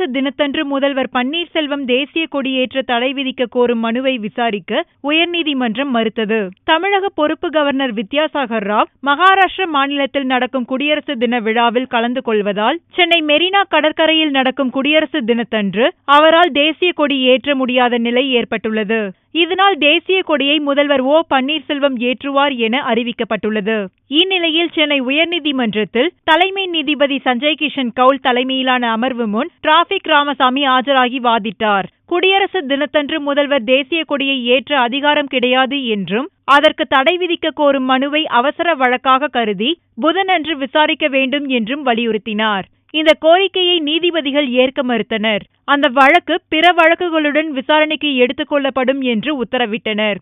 குடியரசு தினத்தன்று முதல்வர் பன்னீர்செல்வம் தேசிய கொடியேற்ற தடை விதிக்க கோரும் மனுவை விசாரிக்க உயர்நீதிமன்றம் மறுத்தது. தமிழக பொறுப்பு கவர்னர் வித்யாசாகர் ராவ் மகாராஷ்டிர மாநிலத்தில் நடக்கும் குடியரசு தின விழாவில் கலந்து கொள்வதால் சென்னை மெரினா கடற்கரையில் நடக்கும் குடியரசு தினத்தன்று அவரால் தேசிய கொடி ஏற்ற முடியாத நிலை ஏற்பட்டுள்ளது. இதனால் தேசிய கொடியை முதல்வர் ஓ பன்னீர்செல்வம் ஏற்றுவார் என அறிவிக்கப்பட்டுள்ளது. இந்நிலையில் சென்னை உயர்நீதிமன்றத்தில் தலைமை நீதிபதி சஞ்சய் கிஷன் கவுல் தலைமையிலான அமர்வு முன் டிராபிக் ராமசாமி ஆஜராகி வாதிட்டார். குடியரசு தினத்தன்று முதல்வர் தேசிய கொடியை ஏற்ற அதிகாரம் கிடையாது என்றும் அதற்கு தடை விதிக்க கோரும் மனுவை அவசர வழக்காக கருதி புதனன்று விசாரிக்க வேண்டும் என்றும் வலியுறுத்தினார். இந்த கோரிக்கையை நீதிபதிகள் ஏற்க மறுத்தனர். அந்த வழக்கு பிற வழக்குகளுடன் விசாரணைக்கு எடுத்துக் கொள்ளப்படும் என்று உத்தரவிட்டனர்.